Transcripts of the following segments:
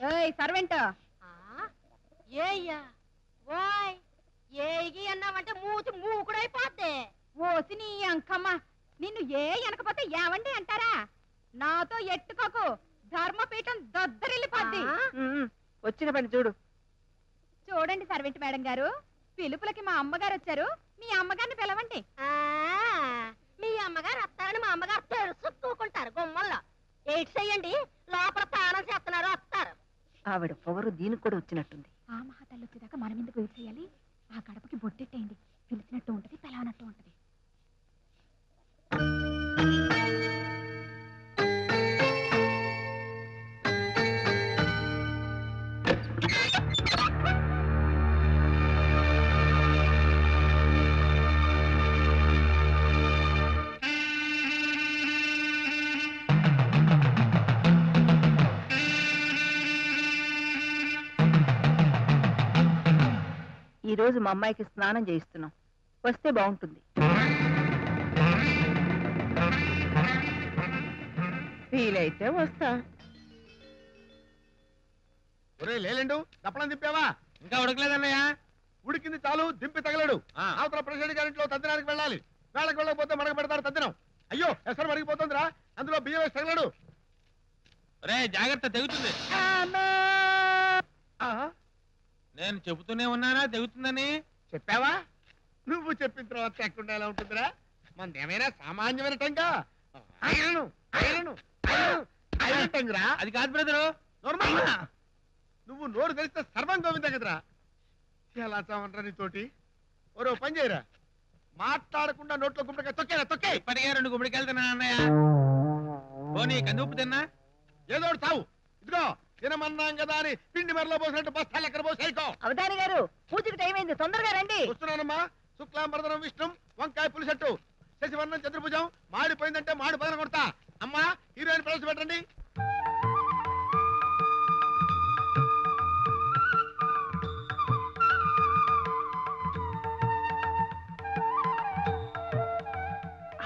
ఏయ్ సర్వెంట్ ఏయ్యా ఓయ్ ఏగి అన్నావంటే మూతి మూకుడైపోద్ది. ఓసి నీ అంకమ్మ, నిన్ను ఏ అనకపోతే ఏవండి అంటారా? నాతో ఎట్టుకోకు, ధర్మపీఠం దద్దరిల్లిపోద్ది. వచ్చిన పని చూడు. చూడండి సర్వెంట్ మేడం గారు, పిలుపులకి మా అమ్మగారు వచ్చారు, మీ అమ్మగారిని పిలవండి. మీ అమ్మగారు వస్తారని మా అమ్మగారు తెలుసుకుంటారు గుమ్మల్లో. ఎయిట్ చెయ్యండి, లోపల స్నానం చేస్తున్నారు, వస్తారు. ఆవిడ పొగరు దీనికి కూడా వచ్చినట్టుంది. ఆ మహాతల్లి వచ్చేదాకా మనం ఎందుకు వెయిట్ చేయాలి? ఆ గడపకి బొట్టెట్టేయండి, పిలిచినట్టు ఉంటది, పిలవనట్టు ఉంటది. ఈ రోజు మా అమ్మాయికి స్నానం చేయిస్తున్నాం, వస్తే బాగుంటుంది. వీలైతే వస్తా. ఒరే లేలేండు, దప్పడం దింపావా? ఇంకా ఉడకలేదన్నయ్య. ఉడికింది చాలు, దింపి తగలడు. అవతల ప్రెసిడెంట్ గారింట్లో తద్దినానికి వెళ్ళాలి. వేళకు వెళ్ళకపోతే మనకు పెడతారు తద్దినం. అయ్యో ఎసరు మరిగిపోతుందిరా, అందులో బియ్యం వేసి తగలడు. రే జాగ్రత్త, తెగుతుంది. ఆహా, నేను చెబుతూనే ఉన్నానా తెగుతుందని. చెప్పావా? నువ్వు చెప్పిన తర్వాత ఎక్కడ ఎలా ఉంటుందిరా? మనదేమైనా సామాన్యమైన టంగా? ఐరను, ఐరను, ఐరను, ఐరన్ టంగురా. అది కాదు బ్రదరు. నువ్వు నోరు తెరిస్తే సర్వం గోవిందా కదరా. ఎలా చావంటరా నీతోటి? ఓరో పని చేయరా, మాట్లాడకుండా నోట్లో గుమ్మడికాయ తొక్కేరా, తొక్కే. ఇప్పటికే 2 గుమ్మడికి వెళ్తున్నా అన్నయ్య. పోనీ కందుపు తిన్నా? ఏదో ఒకటి చావు. ఇదిగో తినమన్నాం కదా అని పిండి మరలో పోసినట్టు బస్తాలు ఎక్కడ పోసాయికో. అవధాని గారు, పూజకి టైం అయింది, తొందరగా రండి. వస్తున్నానమ్మా. శుక్లాంబరదనం విష్ణుం వంకాయ పులిసెట్టు శశివర్ణం చతుర్భుజం. మాడిపోయిందంటే మాడి పదన కొడతా. అమ్మా హీరోయిన్ ప్రవేశపెట్టండి.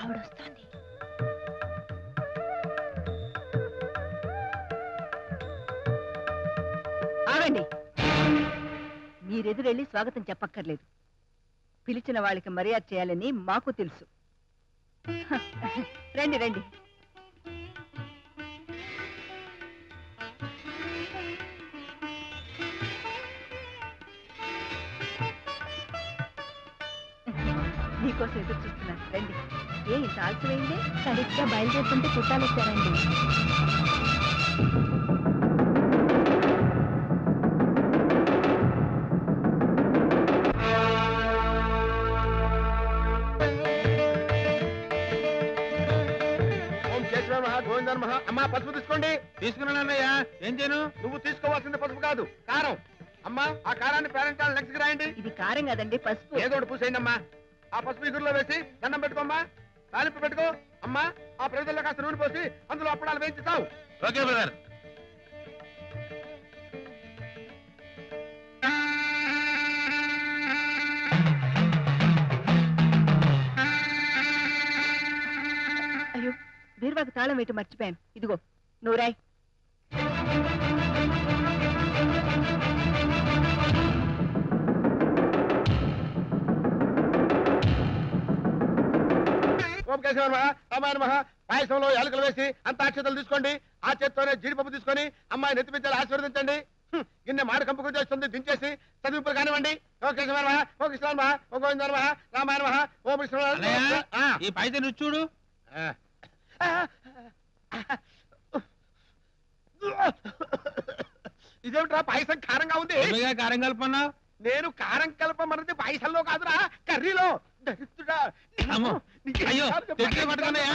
ఆవిడొస్తోంది. ఆగండి. మీరెదురెళ్ళి స్వాగతం చెప్పక్కర్లేదు. పిలిచిన వాళ్ళకి మర్యాద చేయాలని మాకు తెలుసు. రండి రండి. మీకోసం ఎదురు చూస్తున్నారు, రండి. ఏ ఇంత ఆలస్యమైంది? సరిగ్గా బయలుదేరుతుంటే చుట్టాలు వచ్చారండి. ఓం కేశవ మహా గోవిందన్ మహా. అమ్మా పసుపు తీసుకోండి. తీసుకున్నాను అన్నయ్య. ఏం చేయను? నువ్వు తీసుకోవాల్సింది పసుపు కాదు, కారం. అమ్మా ఆ కారాన్ని పేరెంటాల నెక్స్ట్ రాయండి. ఇది కారం కాదండి, పసుపు. ఏదో ఒకటి పూసేయండి అమ్మా. ఆ పసుపు ఇగురులో వేసి దండం పెట్టుకోమ్మా. తాలింపు పెట్టుకో అమ్మా. ఆ ప్రజల్లో కాస్త నూనె పోసి అందులో అప్పడాలు వేయించి తావు. Okay brother. అయ్యో, బీరువాకి తాళం వేయటం మర్చిపోయాను. ఇదిగో నూరాయ్. ఓం కేశవ మహా రామాయణ మహా. పాయసంలో యాలకులు వేసి అంత అక్షతలు తీసుకోండి. ఆ చేత్తోనే జీడిపప్పు తీసుకొని అమ్మాయి నెత్తిపించాలి, ఆశీర్వదించండి. గిన్నె మాడి కంపుకు చేస్తుంది, దించేసి చదివింపులు కానివ్వండి. ఓ కేశవ మహా, ఓ కృష్ణ మహా, ఓ గోవింద మహా, రామాయణ మహా, ఓ అన్నయ్య, ఈ పాయసం రుచి చూడు. ఇదేమిట్రా పాయసం కారంగా ఉంది? నువ్వేగా కారం కలుపుకున్నావు. నేను కారం కలపమన్నది పాయసంలో కాదురా, కర్రీలో. దరిద్రుడా. అమ్మో, నీకు అయ్యో, ఎన్నిసార్లు చెప్పాను? తెచ్చుకో పట్టుకున్నాయా?